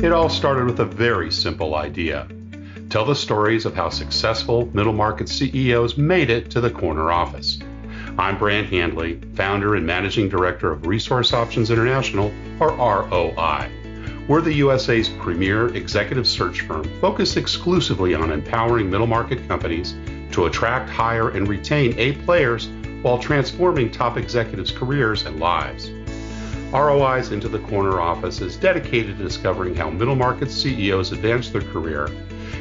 It all started with a very simple idea. Tell the stories of how successful middle market CEOs made it to the corner office. I'm Brant Handley, founder and managing director of Resource Options International, or ROI. We're the USA's premier executive search firm focused exclusively on empowering middle market companies to attract, hire, and retain A players while transforming top executives' careers and lives. ROI's Into the Corner office is dedicated to discovering how middle market CEOs advance their career,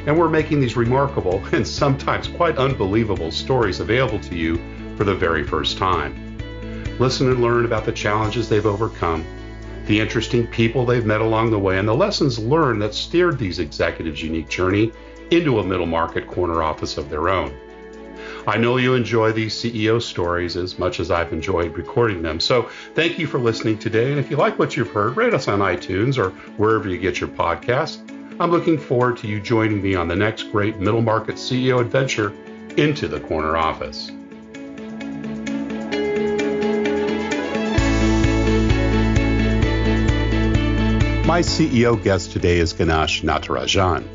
and we're making these remarkable and sometimes quite unbelievable stories available to you for the very first time. Listen and learn about the challenges they've overcome, the interesting people they've met along the way, and the lessons learned that steered these executives' unique journey into a middle market corner office of their own. I know you enjoy these CEO stories as much as I've enjoyed recording them. So thank you for listening today. And if you like what you've heard, rate us on iTunes or wherever you get your podcasts. I'm looking forward to you joining me on the next great middle market CEO adventure into the corner office. My CEO guest today is Ganesh Natarajan.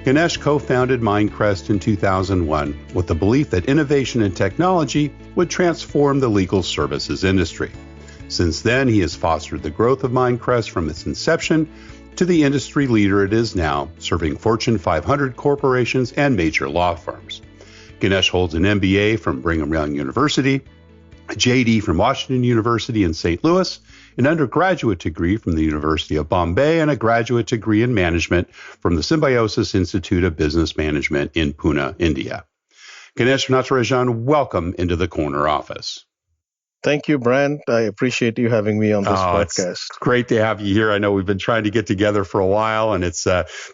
Ganesh co-founded Mindcrest in 2001 with the belief that innovation and technology would transform the legal services industry. Since then, he has fostered the growth of Mindcrest from its inception to the industry leader it is now, serving Fortune 500 corporations and major law firms. Ganesh holds an MBA from Brigham Young University, a JD from Washington University in St. Louis, an undergraduate degree from the University of Bombay, and a graduate degree in management from the Symbiosis Institute of Business Management in Pune, India. Ganesh Natarajan, welcome into the corner office. Thank you, Brant. I appreciate you having me on this podcast. It's great to have you here. I know we've been trying to get together for a while, and it's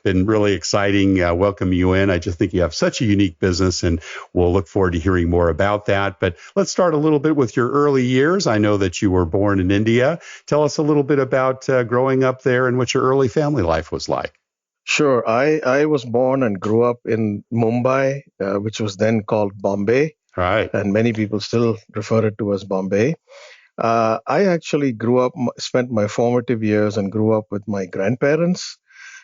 been really exciting welcoming you in. I just think you have such a unique business, and we'll look forward to hearing more about that. But let's start a little bit with your early years. I know that you were born in India. Tell us a little bit about growing up there and what your early family life was like. Sure. I was born and grew up in Mumbai, which was then called Bombay. Right. And many people still refer it to as Bombay. I actually spent my formative years and grew up with my grandparents.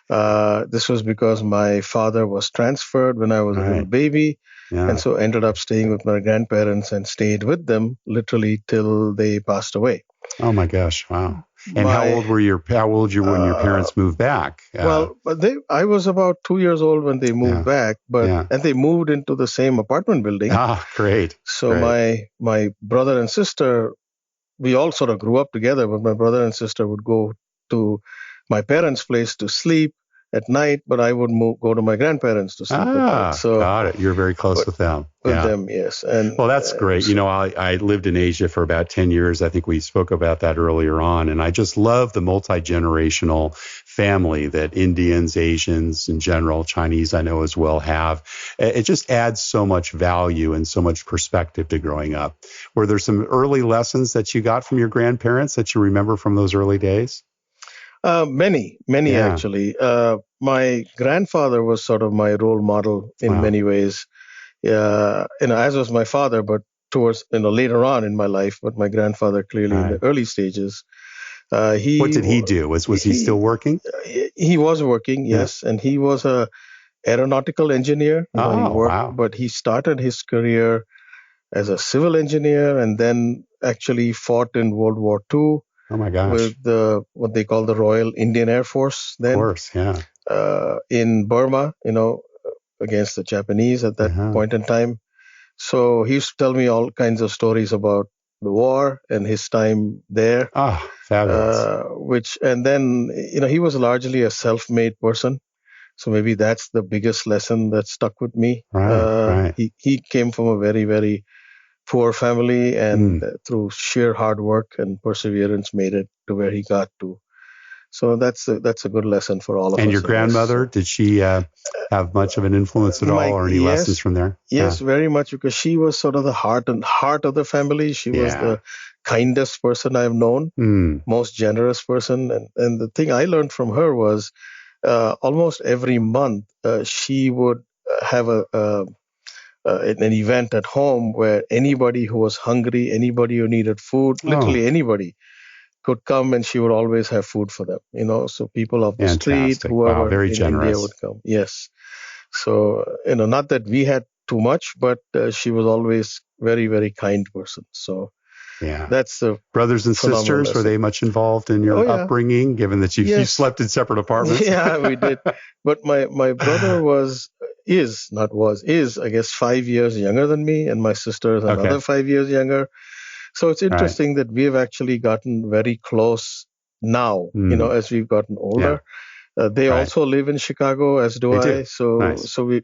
This was because my father was transferred when I was a little baby. Yeah. And so ended up staying with my grandparents and stayed with them literally till they passed away. Oh my gosh. Wow. And how old were you when your parents moved back? I was about 2 years old when they moved back, and they moved into the same apartment building. Ah, great. So my brother and sister, we all sort of grew up together, but my brother and sister would go to my parents' place to sleep at night, but I would go to my grandparents to sleep at night. So got it. You're very close with them. With them, yes. And well, that's great. I lived in Asia for about 10 years. I think we spoke about that earlier on. And I just love the multi-generational family that Indians, Asians in general, Chinese I know as well have. It just adds so much value and so much perspective to growing up. Were there some early lessons that you got from your grandparents that you remember from those early days? Many actually. My grandfather was sort of my role model in many ways. As was my father, but towards later on in my life. But my grandfather clearly in the early stages. What did he do? Was he still working? He was working, yes, and he was a aeronautical engineer. But he started his career as a civil engineer and then actually fought in World War II. Oh my gosh! With what they call the Royal Indian Air Force then. Of course, yeah. In Burma, against the Japanese at that point in time. So he used to tell me all kinds of stories about the war and his time there. Ah, fabulous. And then, he was largely a self-made person. So maybe that's the biggest lesson that stuck with me. Right. He came from a very, very poor family and through sheer hard work and perseverance made it to where he got to. So that's a good lesson for all of us. And your grandmother, did she have much of an influence at all or any lessons from there? Yes, very much, because she was sort of the heart of the family. She was the kindest person I've known, most generous person. And the thing I learned from her was almost every month she would have an event at home where anybody who was hungry, anybody who needed food, literally anybody, could come, and she would always have food for them. So people off the street, Fantastic. whoever Wow, very in generous. India would come. Yes. So not that we had too much, but she was always very, very kind person. So Yeah. that's a brothers and sisters. lesson. Were they much involved in your upbringing, given that you Yes. slept in separate apartments? Yeah, we did. But my brother is, I guess, 5 years younger than me, and my sister is another 5 years younger. So it's interesting that we have actually gotten very close now, as we've gotten older. Yeah. They also live in Chicago, as do I. So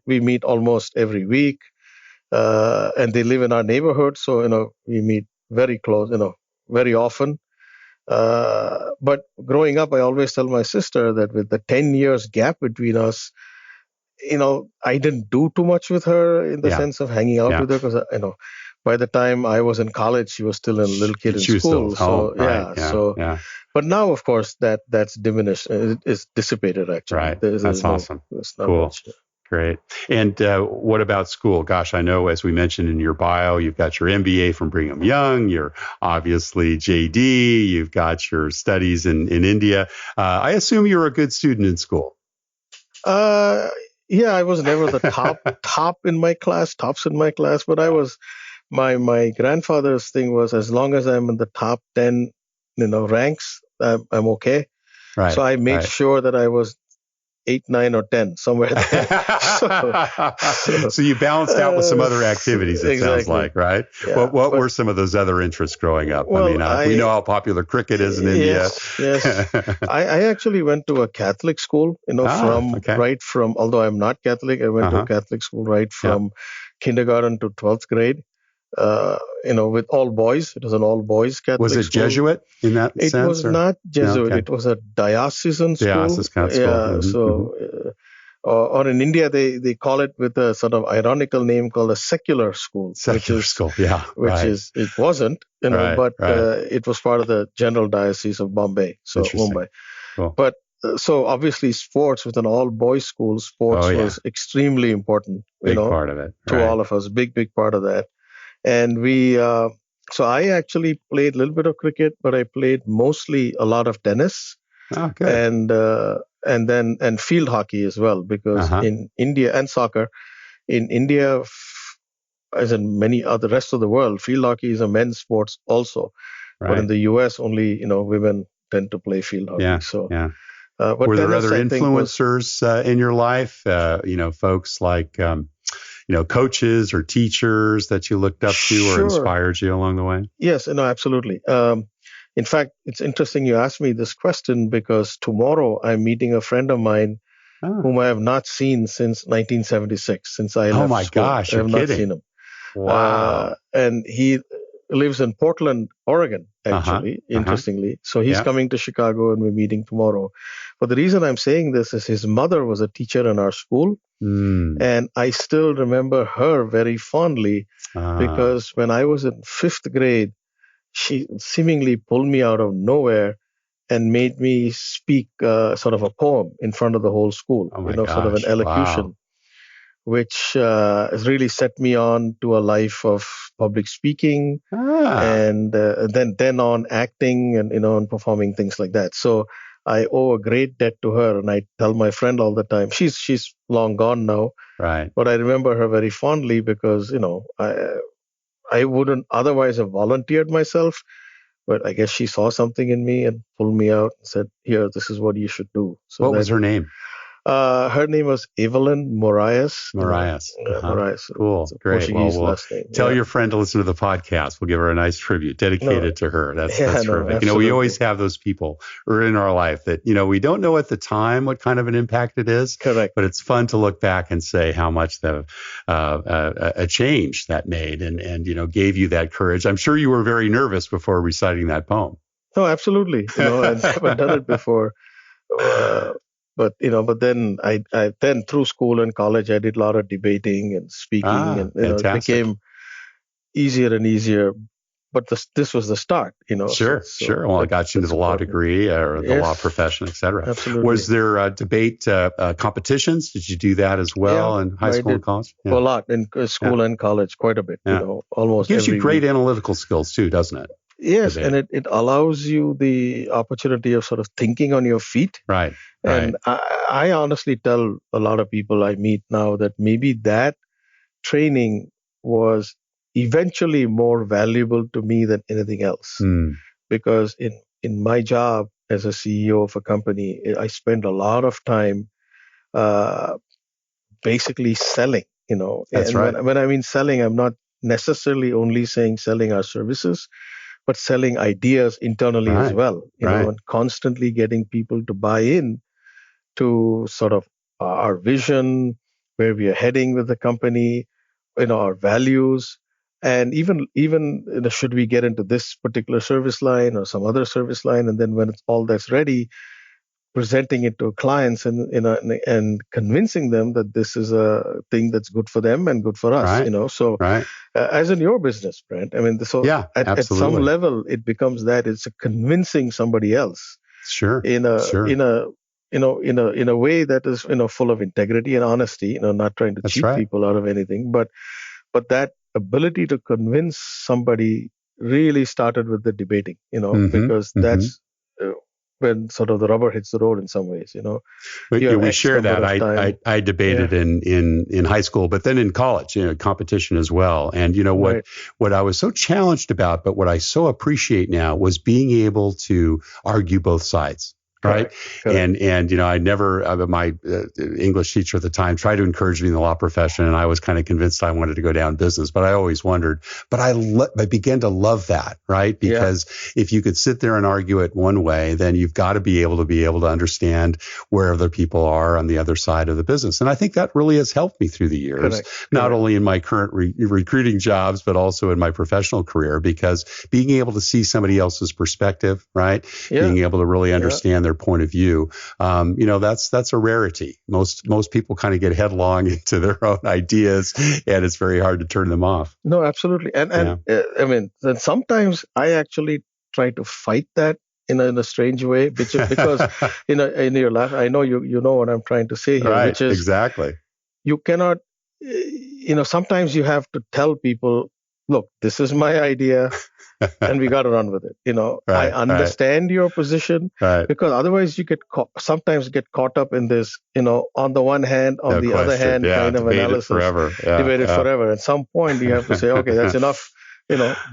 we meet almost every week, and they live in our neighborhood. So, we meet very close, very often. But growing up, I always tell my sister that with the 10 years gap between us, I didn't do too much with her in the sense of hanging out with her, because, by the time I was in college, she was still a little kid in school. But now, of course, that's diminished. It's dissipated, actually. Right. That's awesome. It's not cool. much. Great. And what about school? Gosh, I know, as we mentioned in your bio, you've got your MBA from Brigham Young. You're obviously JD. You've got your studies in India. I assume you're a good student in school. Yeah, I was never the tops in my class, but I was. My grandfather's thing was, as long as I'm in the top 10, ranks, I'm okay. Right. So I made sure that I was 8, 9, or 10, somewhere there. So you balanced out with some other activities, it sounds like, right? Yeah, what were some of those other interests growing up? Well, we know how popular cricket is in India. Yes. I actually went to a Catholic school, although I'm not Catholic, I went to a Catholic school right from kindergarten to 12th grade. With all boys. It was an all boys Catholic school. Was it Jesuit in that sense? It was not Jesuit. No, It was a diocesan school. Diocesan kind of school. Yeah. Mm-hmm. Or in India, they call it with a sort of ironical name called a secular school. School, yeah. It wasn't, but it was part of the general diocese of Bombay. So Mumbai. Cool. But so obviously sports with an all boys school, was extremely important. Big part of it. To all of us, big part of that. And so I actually played a little bit of cricket, but I played mostly a lot of tennis. Oh, good. And field hockey as well, because in India, and soccer, in India, as in many other rest of the world, field hockey is a men's sport also. Right. But in the U.S., only, women tend to play field hockey. Yeah. So, but were there other influencers in your life? Folks like, coaches or teachers that you looked up to or inspired you along the way? Yes, absolutely. In fact, it's interesting you asked me this question, because tomorrow I'm meeting a friend of mine whom I have not seen since 1976, since I left school. Oh my gosh, you're kidding. I have not seen him. Wow. And he lives in Portland, Oregon, actually, interestingly. So he's coming to Chicago and we're meeting tomorrow. But the reason I'm saying this is his mother was a teacher in our school. And I still remember her very fondly, because when I was in 5th grade, she seemingly pulled me out of nowhere and made me speak sort of a poem in front of the whole school, sort of an elocution, which has really set me on to a life of public speaking and then on acting and performing things like that. So I owe a great debt to her, and I tell my friend all the time. She's long gone now, right? But I remember her very fondly because I wouldn't otherwise have volunteered myself, but I guess she saw something in me and pulled me out and said, "Here, this is what you should do." So what was her name? Her name was Evelyn Moraes. Moraes. Moraes. Cool. Great. Portuguese last name. Tell your friend to listen to the podcast. We'll give her a nice tribute dedicated to her. That's terrific. We always have those people who are in our life that, we don't know at the time what kind of an impact it is. Correct. But it's fun to look back and say how much a change that made and gave you that courage. I'm sure you were very nervous before reciting that poem. No, absolutely. I've never done it before. But then I through school and college, I did a lot of debating and speaking, and it became easier and easier. But this was the start, Sure. Well, it got you into the law degree or the law profession, et cetera. Absolutely. Was there debate competitions? Did you do that as well in high school and college? Yeah. A lot in school and college, quite a bit. Almost. It gives every you great week. Analytical skills too, doesn't it? Yes, today. and it allows you the opportunity of sort of thinking on your feet. Right. And Right. I honestly tell a lot of people I meet now that maybe that training was eventually more valuable to me than anything else. Mm. Because in my job as a CEO of a company, I spend a lot of time uh, basically selling. That's And right. when I mean selling, I'm not necessarily only saying selling our services, but selling ideas internally as Right. well. Right. And constantly getting people to buy in to sort of our vision, where we are heading with the company, our values, and even should we get into this particular service line or some other service line, and then when it's all that's ready, presenting it to clients and convincing them that this is a thing that's good for them and good for us. Right. So Right. as in your business, Brent, I mean, so Yeah, at some absolutely. level, it becomes that it's a convincing somebody else Sure. in a Sure. in a in a way that is full of integrity and honesty, not trying to That's cheat right. people out of anything, but that ability to convince somebody really started with the debating, Mm-hmm. because Mm-hmm. that's uh, when sort of the rubber hits the road in some ways. But You yeah, have we X share number that. of time. I Yeah, debated in high school, but then in college, competition as well. And right. what I was so challenged about, but what I so appreciate now was being able to argue both sides. Right. Correct. And I never, my English teacher at the time tried to encourage me in the law profession. And I was kind of convinced I wanted to go down business, but I always wondered, but I began to love that. Right. Yeah, Because if you could sit there and argue it one way, then you've got to be able to understand where other people are on the other side of the business. And I think that really has helped me through the years, not only in my current recruiting jobs, but also in my professional career, because being able to see somebody else's perspective, right? yeah, Being able to really yeah. understand their point of view, that's a rarity. Most people kind of get headlong into their own ideas, and it's very hard to turn them off. No, absolutely. And I mean, then sometimes I actually try to fight that in a strange way, because in your life, I know you know what I'm trying to say here, Right. which is Exactly. you cannot, sometimes you have to tell people, look, this is my idea and we got to run with it. I Right. Right. understand your position, Right. because otherwise you sometimes get caught up in this, on the one hand, on No the other question. hand Yeah. kind of Debate it analysis, forever. Yeah. debate it Yeah. forever. At some point you have to say, okay, that's enough.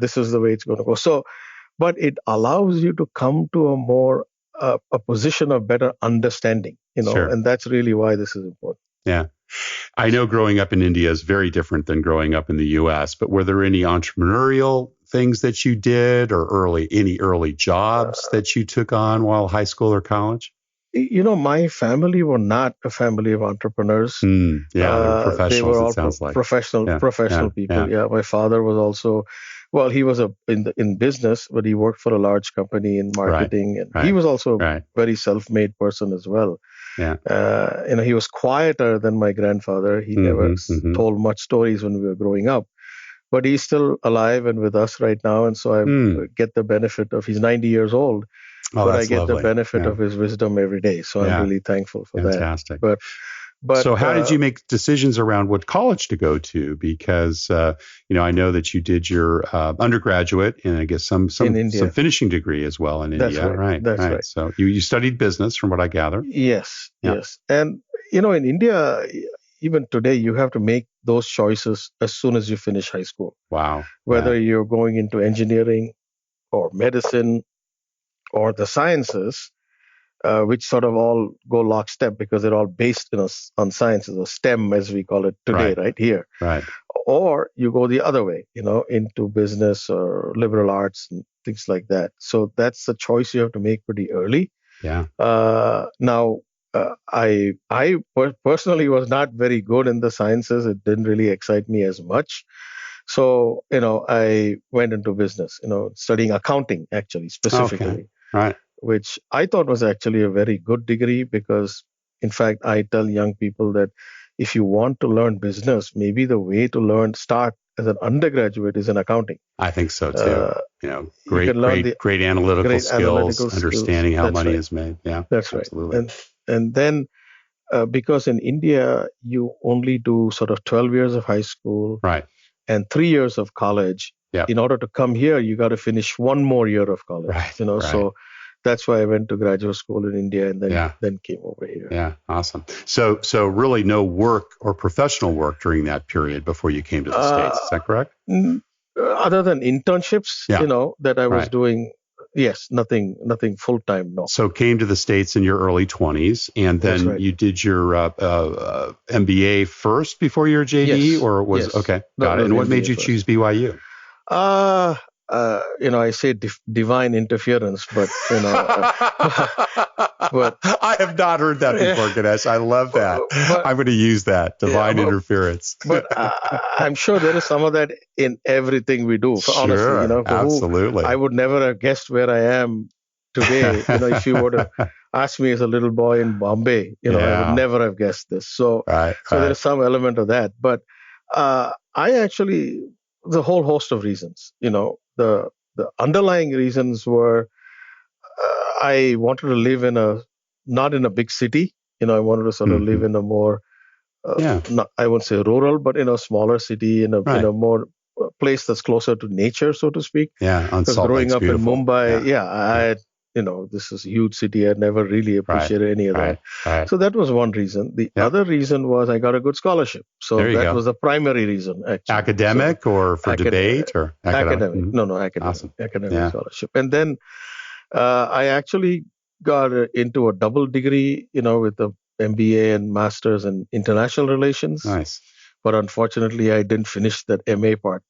This is the way it's going to go. So, but it allows you to come to a more, a position of better understanding, Sure. and that's really why this is important. Yeah. I know growing up in India is very different than growing up in the U.S., but were there any entrepreneurial things that you did or any early jobs that you took on while high school or college? My family were not a family of entrepreneurs. Yeah, they were They professionals, were it all sounds like. professional Yeah, yeah, professional people. yeah. Yeah, my father was also, well, he was in business, but he worked for a large company in Right, marketing, and he right, was also a right. very self-made person as well. Yeah. He was quieter than my grandfather. He never Mm-hmm, mm-hmm. told much stories when we were growing up, but he's still alive and with us right now. And so I get the benefit of, he's 90 years old, Oh, but I that's get the lovely. benefit Yeah, of his wisdom every day. So I'm yeah. really thankful for that. Fantastic. But So how did you make decisions around what college to go to? Because, I know that you did your undergraduate and I guess some in India, finishing degree as well in that's India. right. Right, That's right. right. So you studied business from what I gather. Yes, Yeah. yes. And, in India, even today, you have to make those choices as soon as you finish high school, Wow. Yeah. whether you're going into engineering or medicine or the sciences, which sort of all go lockstep because they're all based on sciences, or STEM as we call it today, Right. right here. Right. Or you go the other way, into business or liberal arts and things like that. So that's a choice you have to make pretty early. Yeah. Now, I personally was not very good in the sciences. It didn't really excite me as much. So, I went into business, studying accounting actually, Okay. specifically, Right. which I thought was actually a very good degree because, in fact, I tell young people that if you want to learn business, maybe the way to start as an undergraduate is in accounting. I think so too. Uh, you Great, can learn great, the great analytical great skills, analytical skills. understanding how That's money right. is made. Yeah, That's right. absolutely. And then because in India you only do sort of 12 years of high school Right. and 3 years of college, in order to come here, you got to finish one more year of college. Right. So that's why I went to graduate school in India and then came over here. Yeah, awesome. So really no work or professional work during that period before you came to the States. Is that correct? Other than internships, that I was doing. Yes, nothing full time. No. So came to the States in your early 20s, and then you did your MBA first before your JD, or was okay? Got it. And what made you choose BYU? I say divine interference, but but I have not heard that before, Ganesh. I love that. I'm going to use that, divine interference. But I'm sure there is some of that in everything we do. Sure, honestly, absolutely. I would never have guessed where I am today. If you were to ask me as a little boy in Bombay, I would never have guessed this. So there is some element of that. But I actually, the whole host of reasons, the underlying reasons were I wanted to live not in a big city. I wanted to sort of live in a more, I won't say rural, but in a smaller city, in a more place that's closer to nature, so to speak. Yeah, because growing up in Mumbai, this is a huge city. I never really appreciated any of that. Right. So that was one reason. The other reason was I got a good scholarship. So that was the primary reason, actually. Academic or for debate or academic? No, academic. Awesome. Academic scholarship. And then I actually got into a double degree, with the MBA and Masters in International Relations. Nice. But unfortunately, I didn't finish that MA part,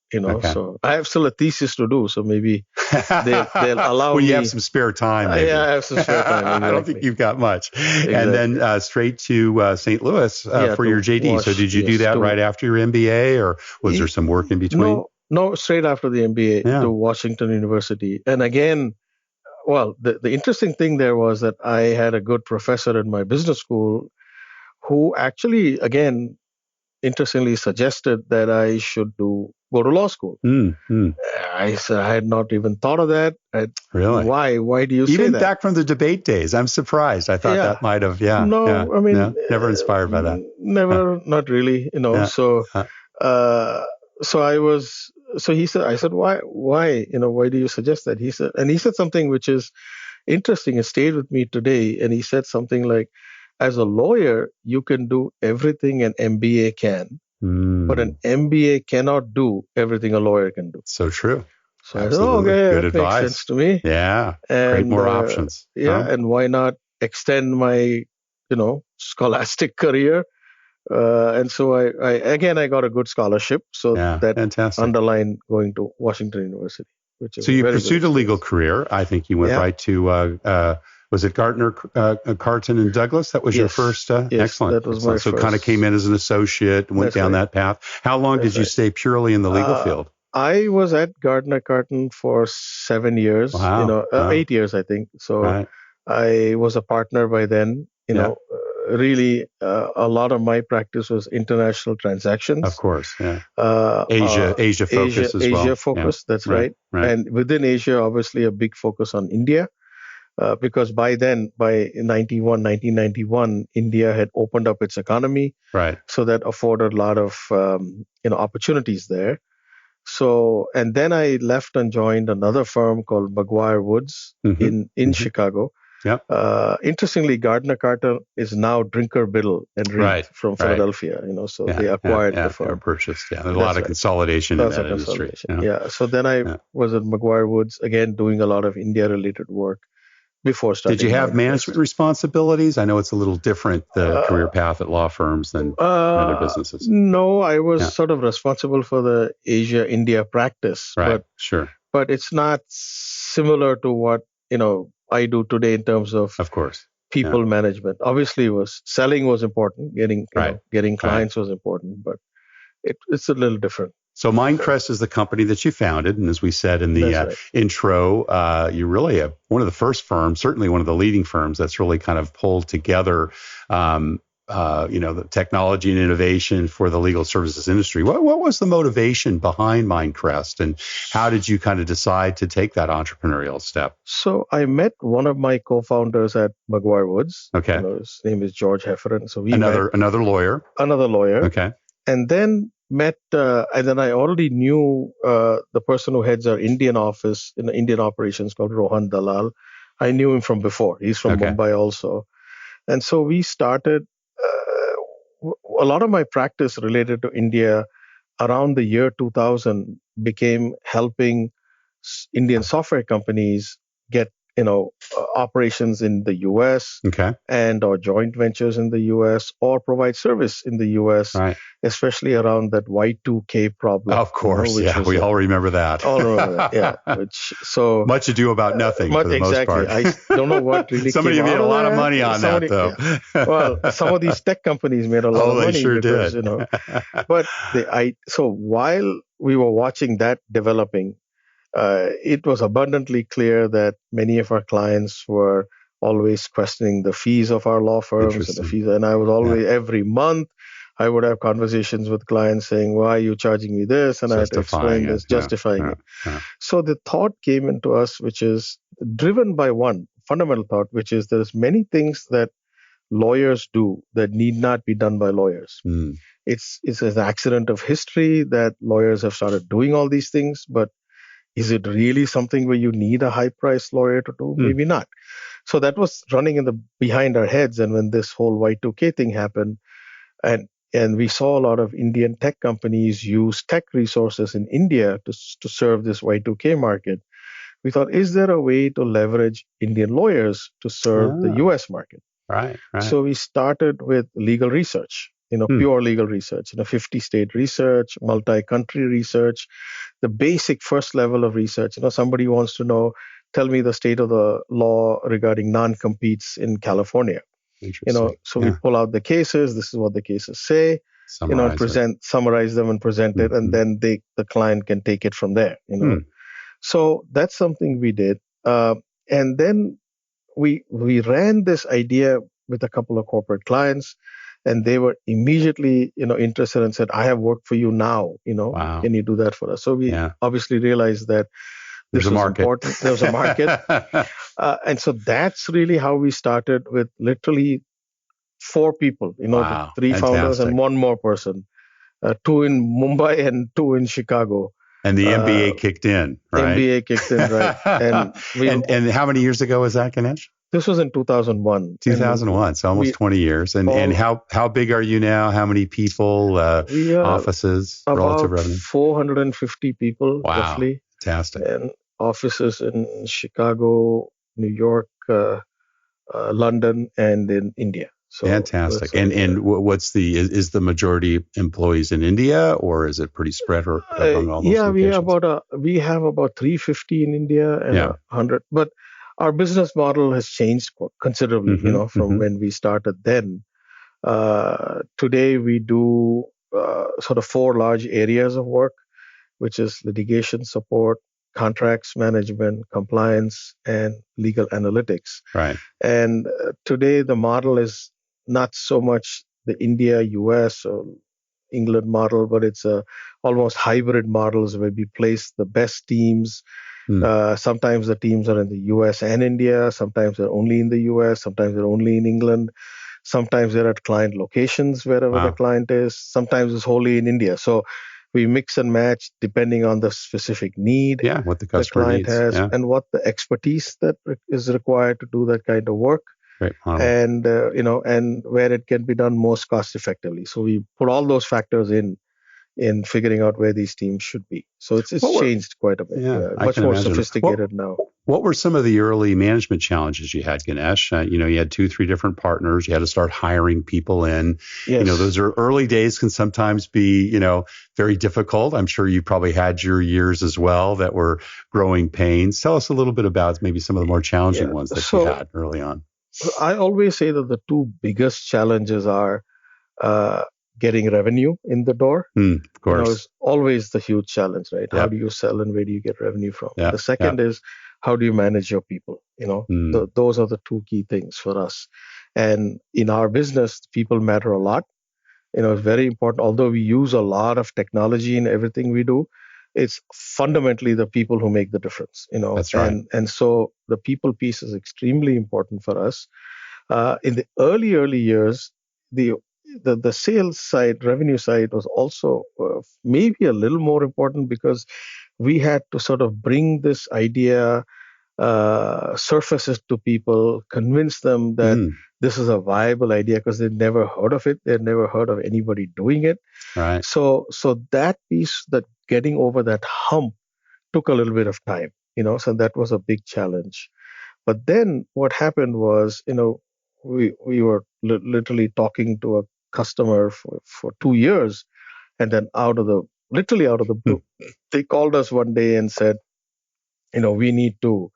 So I have still a thesis to do. So maybe they'll allow me. You have some spare time. Maybe. Yeah, I have some spare time. Exactly. I don't think you've got much. Exactly. And then straight to St. Louis for your JD. So did you do that right after your MBA, or was there some work in between? No, straight after the MBA to Washington University. And again, the interesting thing there was that I had a good professor in my business school who actually, again, interestingly suggested that I should go to law school. I said I had not even thought of that. Really? Why do you say that? Even back from the debate days, I'm surprised. I thought that might have, I mean, never inspired by that. Never, not really, So, so he said, I said, why, why do you suggest that? He said something which is interesting. It stayed with me today. And he said something like, as a lawyer, you can do everything an MBA can, but an MBA cannot do everything a lawyer can do. So true. So absolutely. I said, good that advice. Makes sense to me. Yeah, create more options. And why not extend my, scholastic career? And so I got a good scholarship. So that fantastic. Underlined going to Washington University. So you pursued a legal career. I think you went right to was it Gardner, Carton and Douglas? That was your first? Yes, excellent. That was my first. So kind of came in as an assaussate and went down that path. How long did you stay purely in the legal field? I was at Gardner Carton for 7 years, Wow. 8 years, I think. So I was a partner by then, really a lot of my practice was international transactions. Of course, Asia focus as well. Asia focus, that's right. And within Asia, obviously a big focus on India. Because by then, by 1991, India had opened up its economy. Right. So that afforded a lot of, opportunities there. So, and then I left and joined another firm called McGuireWoods in Chicago. Yep. Interestingly, Gardner Carton is now Drinker Biddle Reath from Philadelphia. So they acquired the firm. Purchased. Yeah, there's a lot of consolidation in that industry. So then I was at McGuireWoods again doing a lot of India-related work. Before starting. Did you have management responsibilities? I know it's a little different, the career path at law firms than other businesses. No, I was sort of responsible for the Asia-India practice. Right, But it's not similar to what, I do today in terms of course, people management. Obviously, selling was important. Getting clients was important, but it's a little different. So Mindcrest is the company that you founded, and as we said in the intro, you really have one of the first firms, certainly one of the leading firms that's really kind of pulled together, the technology and innovation for the legal services industry. What was the motivation behind Mindcrest, and how did you kind of decide to take that entrepreneurial step? So I met one of my co-founders at McGuireWoods. Okay. His name is George Heffernan. So another lawyer. Another lawyer. Okay. And then and then I already knew the person who heads our Indian office in the Indian operations called Rohan Dalal. I knew him from before. He's from Mumbai also. And so we started, a lot of my practice related to India around the year 2000 became helping Indian software companies get operations in the U.S. And or joint ventures in the U.S. or provide service in the U.S. Especially around that Y2K problem. Of course, we all remember that. All remember that, yeah. Much ado about nothing for the most part. I don't know what really Somebody made a lot of money on that, though. Yeah. Well, some of these tech companies made a lot of money. They sure because, did. But so while we were watching that developing, it was abundantly clear that many of our clients were always questioning the fees of our law firms and the fees. And I was always, every month, I would have conversations with clients saying, why are you charging me this? And I had to explain this, justifying it. So the thought came into us, which is driven by one fundamental thought, which is there's many things that lawyers do that need not be done by lawyers. It's an accident of history that lawyers have started doing all these things, but is it really something where you need a high-priced lawyer to do? Maybe not. So that was running behind our heads. And when this whole Y2K thing happened, and we saw a lot of Indian tech companies use tech resources in India to serve this Y2K market, we thought, is there a way to leverage Indian lawyers to serve the U.S. market? Right. So we started with legal research. Pure legal research, 50-state research, multi-country research, the basic first level of research. Somebody wants to know, tell me the state of the law regarding non-competes in California. So we pull out the cases. This is what the cases say. Summarize them and present it, and then the client can take it from there. So that's something we did, and then we ran this idea with a couple of corporate clients. And they were immediately, interested and said, I have work for you now, Wow. Can you do that for us? So we obviously realized that this was important. There was a market. And so that's really how we started, with literally 4 people, Wow. 3 founders and 1 more person, 2 in Mumbai and 2 in Chicago. And the MBA kicked in, right? MBA kicked in, right. And how many years ago was that, Ganesh? This was in 2001. 2001, so almost 20 years. And how big are you now? How many people, offices, relative revenue? 450 people, roughly. Fantastic. And offices in Chicago, New York, London, and in India. So fantastic. And what's is the majority employees in India, or is it pretty spread among all those locations? We have about 350 in India and 100. But our business model has changed considerably, from when we started then. Today, we do sort of 4 large areas of work, which is litigation support, contracts management, compliance, and legal analytics. Right. And today, the model is not so much the India, US, or England model, but it's almost hybrid models where we place the best teams. Sometimes the teams are in the US and India. Sometimes they're only in the US. Sometimes they're only in England. Sometimes they're at client locations wherever the client is. Sometimes it's wholly in India. So we mix and match depending on the specific need what the customer client has and what the expertise that is required to do that kind of work. Great model. And and where it can be done most cost effectively. So we put all those factors in figuring out where these teams should be. So it's changed quite a bit. Much more sophisticated now. What were some of the early management challenges you had, Ganesh? You had 2-3 different partners. You had to start hiring people in. Yes. Those are early days, can sometimes be, very difficult. I'm sure you probably had your years as well that were growing pains. Tell us a little bit about maybe some of the more challenging ones that you had early on. I always say that the 2 biggest challenges are getting revenue in the door. Of course. It's always the huge challenge, right? How do you sell and where do you get revenue from? The second is, how do you manage your people? Those are the 2 key things for us. And in our business, people matter a lot. It's very important. Although we use a lot of technology in everything we do, it's fundamentally the people who make the difference. That's right. And so the people piece is extremely important for us. In the early years, the sales side, revenue side was also maybe a little more important because we had to sort of bring this idea, surface it to people, convince them that this is a viable idea because they'd never heard of it. They'd never heard of anybody doing it. Right. So that piece, that getting over that hump took a little bit of time, so that was a big challenge. But then what happened was, we were literally talking to a customer for 2 years, and then literally out of the blue, they called us one day and said, we need to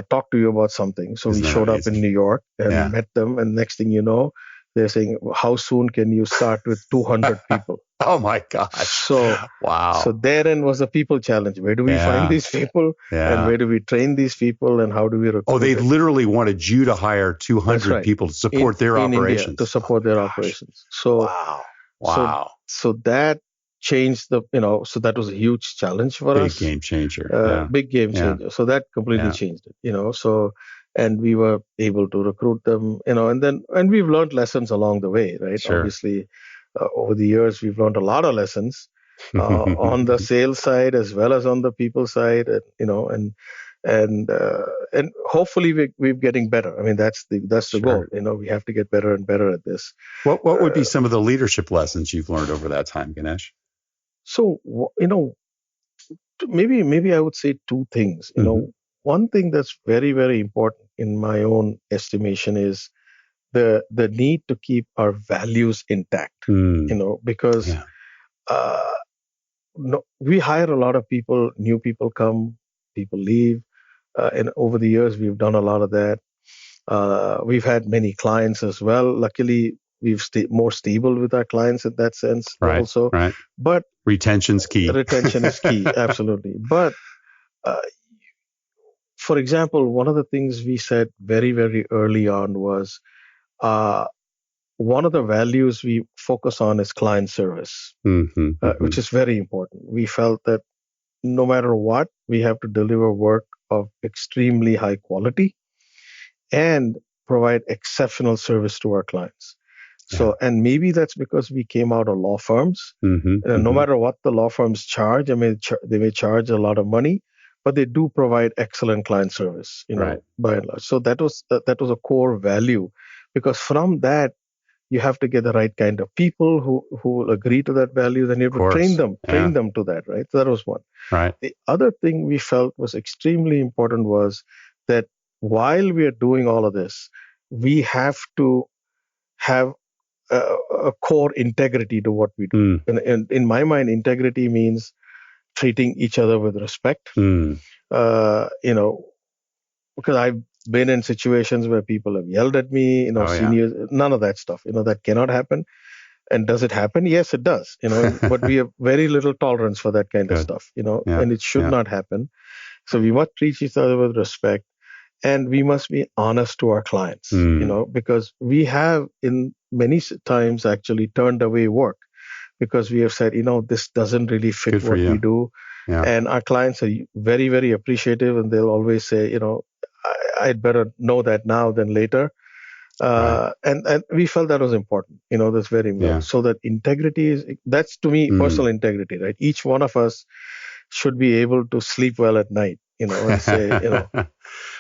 talk to you about something. So we showed up in New York and met them, and next thing you know, they're saying, how soon can you start with 200 people? Oh my gosh. So wow. So therein was the people challenge. Where do we find these people? And where do we train these people? And how do we recruit? Oh, they literally wanted you to hire 200 people to support their operations. India, to support their operations. So wow. So that changed so that was a huge challenge for us. Big game changer. Big game changer. So that completely changed it, so, and we were able to recruit them, and we've learned lessons along the way, right? Sure. Obviously, over the years, we've learned a lot of lessons on the sales side as well as on the people side, and hopefully we're getting better. I mean, that's the goal. We have to get better and better at this. What would be some of the leadership lessons you've learned over that time, Ganesh? So, maybe I would say two things. One thing that's very, very important in my own estimation is the need to keep our values intact. Because we hire a lot of people, new people come, people leave. And over the years, we've done a lot of that. We've had many clients as well. Luckily, we've more stable with our clients in that sense also. Right. But retention's key. Retention is key, absolutely. But for example, one of the things we said very, very early on was one of the values we focus on is client service, which is very important. We felt that no matter what, we have to deliver work of extremely high quality and provide exceptional service to our clients. So, and maybe that's because we came out of law firms. No matter what the law firms charge, I mean, they may charge a lot of money, but they do provide excellent client service, by and large. So that was a core value, because from that, you have to get the right kind of people who will agree to that value. Then you have to train them to that, right? So that was one. Right. The other thing we felt was extremely important was that while we are doing all of this, we have to have a core integrity to what we do. And in my mind, integrity means treating each other with respect. Because I've been in situations where people have yelled at me, seniors, none of that stuff, that cannot happen. And does it happen? Yes, it does, but we have very little tolerance for that kind of stuff, and it should not happen. So we must treat each other with respect, and we must be honest to our clients, because we have in many times actually turned away work because we have said, this doesn't really fit what we do. And our clients are very, very appreciative, and they'll always say, I'd better know that now than later. And we felt that was important, that's very important. So that integrity that's to me, personal integrity, right? Each one of us should be able to sleep well at night, and say,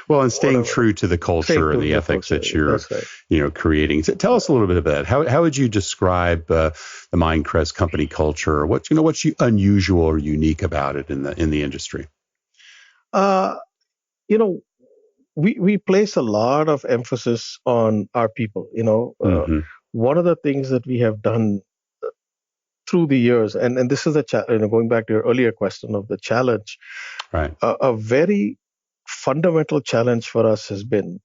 well, and staying true to the culture and the ethics that you're, creating. So tell us a little bit about that. How would you describe the Mindcrest company culture? What's unusual or unique about it in the industry? We place a lot of emphasis on our people. One of the things that we have done through the years, and this is going back to your earlier question of the challenge, right? A very fundamental challenge for us has been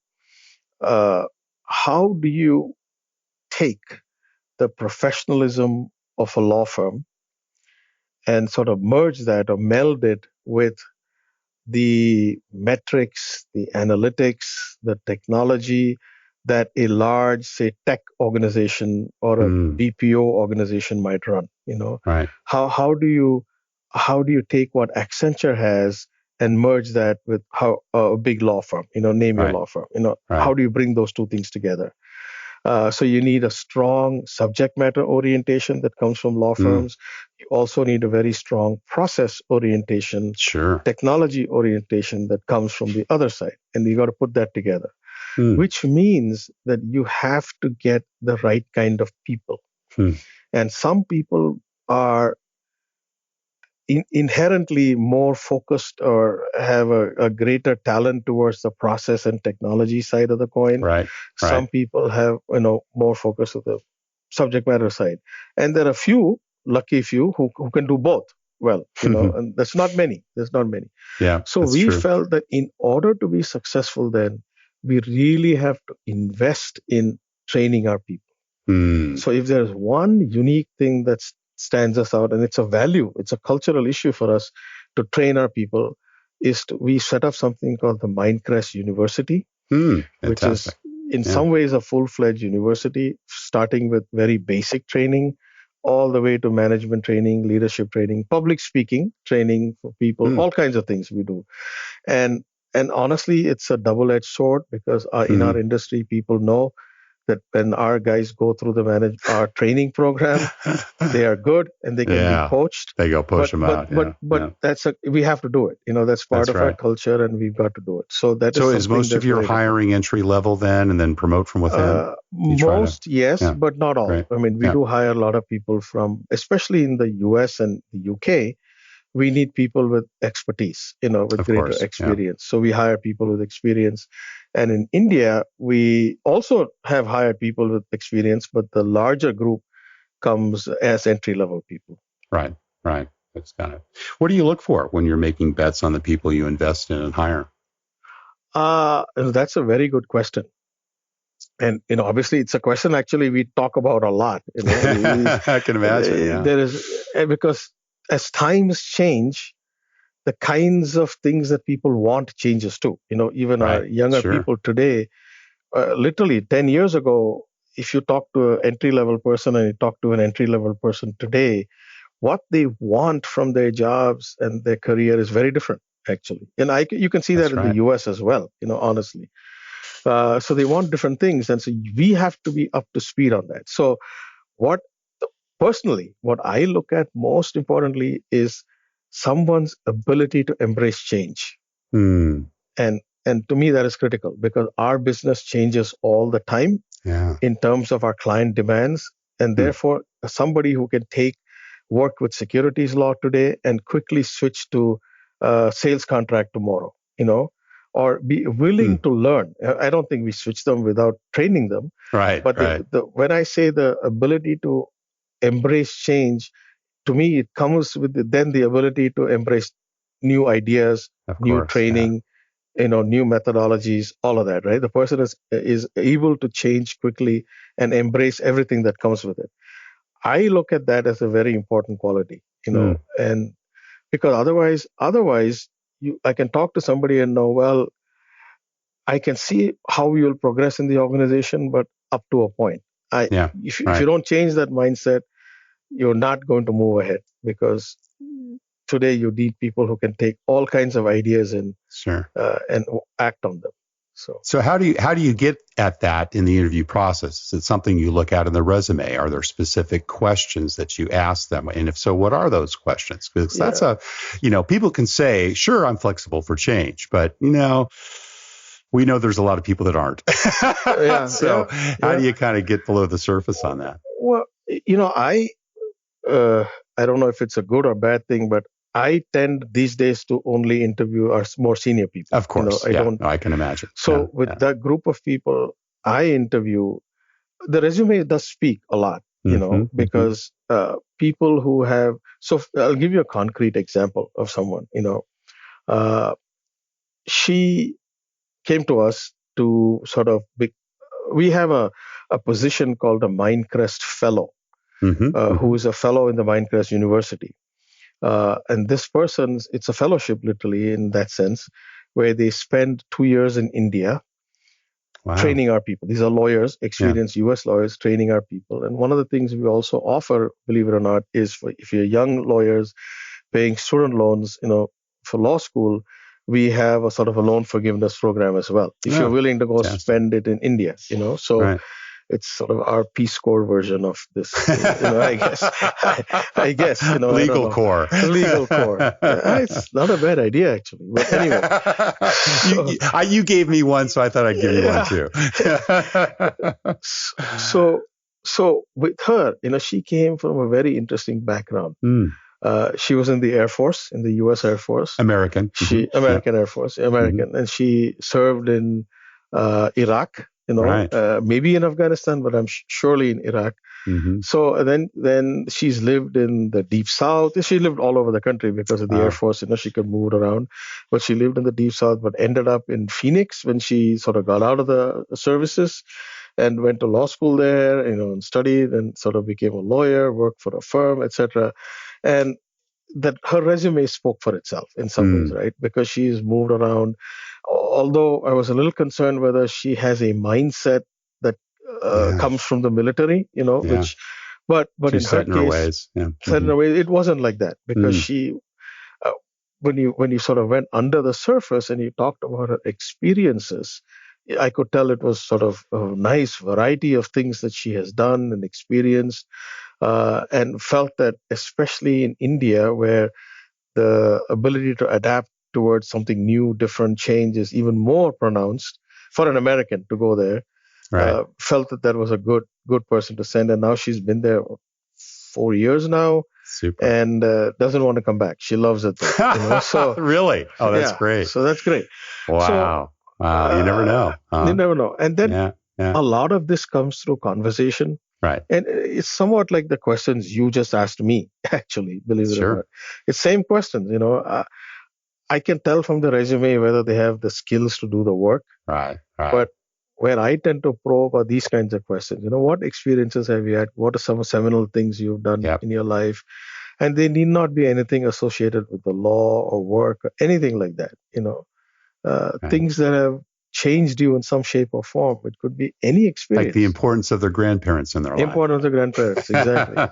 how do you take the professionalism of a law firm and sort of merge that or meld it with the metrics, the analytics, the technology that a large, say, tech organization or a BPO organization might run. Right? How do you take what Accenture has and merge that with how a big law firm? Name your law firm. How do you bring those two things together? So you need a strong subject matter orientation that comes from law firms. You also need a very strong process orientation, Sure. technology orientation that comes from the other side. And you got to put that together, which means that you have to get the right kind of people. And some people are inherently more focused or have a greater talent towards the process and technology side of the coin. Right. Some people have, more focus on the subject matter side. And there are lucky few who can do both well, and that's not many. There's not many. Yeah. So we felt that in order to be successful, then we really have to invest in training our people. So if there's one unique thing that stands us out, and it's a value, it's a cultural issue for us to train our people, we set up something called the Mindcrest University, which is in some ways a full-fledged university, starting with very basic training, all the way to management training, leadership training, public speaking training for people, all kinds of things we do. And honestly, it's a double-edged sword because in our industry, people know that when our guys go through our training program, they are good and they can be coached. They go push them out. But we have to do it. That's part of our culture, and we've got to do it. So is most of your hiring entry level then, and then promote from within? Yes, but not all. Right. I mean, we do hire a lot of people especially in the U.S. and the UK. We need people with expertise, with greater experience. So we hire people with experience. And in India, we also have hired people with experience, but the larger group comes as entry-level people. Right. That's kind of. What do you look for when you're making bets on the people you invest in and hire? That's a very good question. And, obviously it's a question actually we talk about a lot. I can imagine, yeah. There is, because as times change, the kinds of things that people want changes too. Even our younger people today, literally 10 years ago, if you talk to an entry-level person and you talk to an entry-level person today, what they want from their jobs and their career is very different, actually. And you can see that in the U.S. as well, honestly. So they want different things. And so we have to be up to speed on that. So personally, what I look at most importantly is someone's ability to embrace change. And to me, that is critical because our business changes all the time in terms of our client demands. And therefore, somebody who can work with securities law today and quickly switch to sales contract tomorrow, or be willing to learn. I don't think we switch them without training them. Right. But when I say the ability to embrace change, to me, it comes with then the ability to embrace new ideas, new training, new methodologies, all of that, right? The person is able to change quickly and embrace everything that comes with it. I look at that as a very important quality, and because otherwise, I can talk to somebody and know, well, I can see how you'll progress in the organization, but up to a point. If you don't change that mindset, you're not going to move ahead because today you need people who can take all kinds of ideas and act on them. So how do you get at that in the interview process? Is it something you look at in the resume? Are there specific questions that you ask them? And if so, what are those questions? Because that's people can say, sure, I'm flexible for change, but we know there's a lot of people that aren't. How do you kind of get below the surface on that? Well, I don't know if it's a good or bad thing, but I tend these days to only interview our more senior people. Of course, I can imagine. So with that group of people I interview, the resume does speak a lot, because people who have. So I'll give you a concrete example of someone. She came to us to sort of. We have a position called a Mindcrest Fellow, who is a fellow in the Mindcrest University. And this it's a fellowship literally in that sense, where they spend 2 years in India training our people. These are lawyers, experienced U.S. lawyers training our people. And one of the things we also offer, believe it or not, is if you're young lawyers paying student loans, for law school, we have a sort of a loan forgiveness program as well. If you're willing to go spend it in India, it's sort of our Peace Corps version of this. I guess. I guess. I don't Legal know. Corps. Legal Corps. It's not a bad idea, actually. But anyway. You gave me one, so I thought I'd give you one too. So with her, she came from a very interesting background. She was in the Air Force, in the U.S. Air Force. American. American Air Force, American. And she served in Iraq, right. Maybe in Afghanistan, but I'm surely in Iraq. So then she's lived in the Deep South. She lived all over the country because of the Air Force. She could move around. But she lived in the Deep South, but ended up in Phoenix when she sort of got out of the services and went to law school there, and studied and sort of became a lawyer, worked for a firm, etc. And that her resume spoke for itself in some ways, right? Because she's moved around. Although I was a little concerned whether she has a mindset that comes from the military, which, but in her case, set in her ways, it wasn't like that, because she, when you sort of went under the surface and you talked about her experiences, I could tell it was sort of a nice variety of things that she has done and experienced, and felt that especially in India, where the ability to adapt towards something new, different, change is even more pronounced for an American to go there, felt that was a good person to send. And now she's been there 4 years now. Super. And doesn't want to come back. She loves it there. So, really? Oh, that's great. So that's great. Wow. You never know. You never know. And then a lot of this comes through conversation. Right. And it's somewhat like the questions you just asked me, actually, believe it or not. It's same questions, I can tell from the resume whether they have the skills to do the work. Right. But where I tend to probe are these kinds of questions. What experiences have you had? What are some seminal things you've done in your life? And they need not be anything associated with the law or work or anything like that. Things that have changed you in some shape or form. It could be any experience. Like the importance of their grandparents in their life. Importance of grandparents, exactly.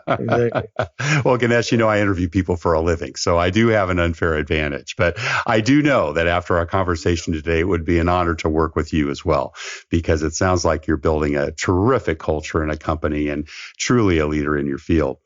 Well, Ganesh, I interview people for a living, so I do have an unfair advantage. But I do know that after our conversation today, it would be an honor to work with you as well, because it sounds like you're building a terrific culture in a company and truly a leader in your field.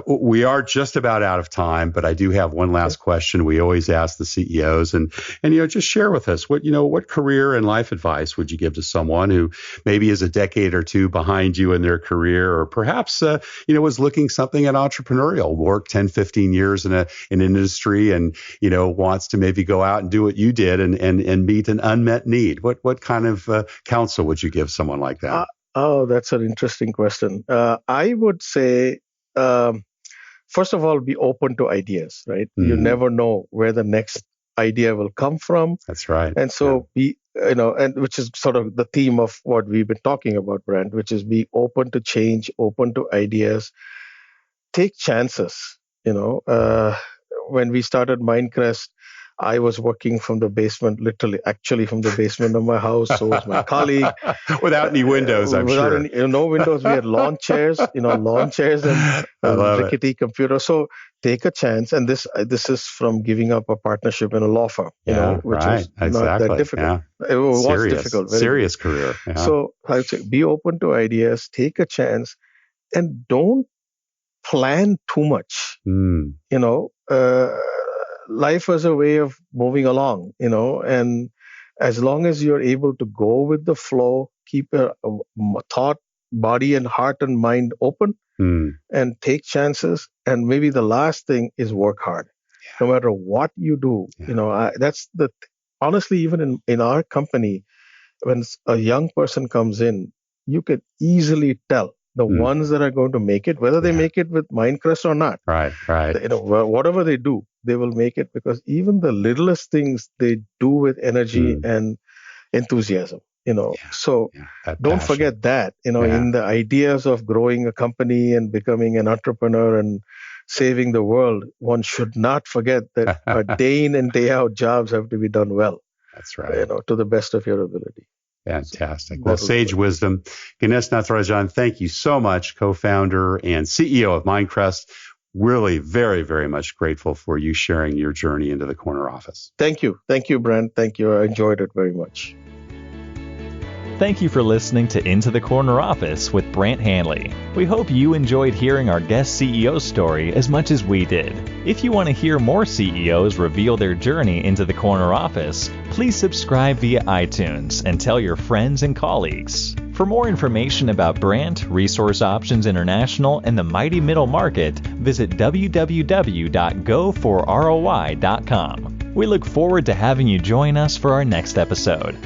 We are just about out of time, but I do have one last question. We always ask the CEOs, and just share with us what career and life advice would you give to someone who maybe is a decade or two behind you in their career, or perhaps was looking something at entrepreneurial work, 10, 15 years in an industry, and wants to maybe go out and do what you did and meet an unmet need? What kind of counsel would you give someone like that? That's an interesting question. I would say, first of all, be open to ideas, right? You never know where the next idea will come from. That's right. And so and which is sort of the theme of what we've been talking about, Brent, which is be open to change, open to ideas, take chances. When we started Mindcrest, I was working from the basement, actually from the basement of my house. So was my colleague. Without any windows, I'm sure. No windows. We had lawn chairs, and rickety computer. So take a chance. And this is from giving up a partnership in a law firm, which was not that difficult. It was difficult. Serious career. Yeah. So I would say be open to ideas, take a chance, and don't plan too much. Life is a way of moving along, and as long as you're able to go with the flow, keep your thought, body, and heart and mind open, and take chances. And maybe the last thing is work hard. No matter what you do, that's honestly, even in our company, when a young person comes in, you can easily tell the ones that are going to make it, whether they make it with Mindcrest or not. Right. Whatever they do, they will make it, because even the littlest things they do with energy and enthusiasm. So don't forget that. In the ideas of growing a company and becoming an entrepreneur and saving the world, one should not forget that day in and day out jobs have to be done well. That's right. To the best of your ability. Fantastic. Well, sage wisdom. Ganesh Natarajan, thank you so much, co-founder and CEO of Mindcrest. Really very, very much grateful for you sharing your journey into the corner office. Thank you. Thank you, Brent. Thank you. I enjoyed it very much. Thank you for listening to Into the Corner Office with Brant Hanley. We hope you enjoyed hearing our guest CEO story as much as we did. If you want to hear more CEOs reveal their journey into the corner office, please subscribe via iTunes and tell your friends and colleagues. For more information about Brant, Resource Options International, and the mighty middle market, visit www.goforroi.com. We look forward to having you join us for our next episode.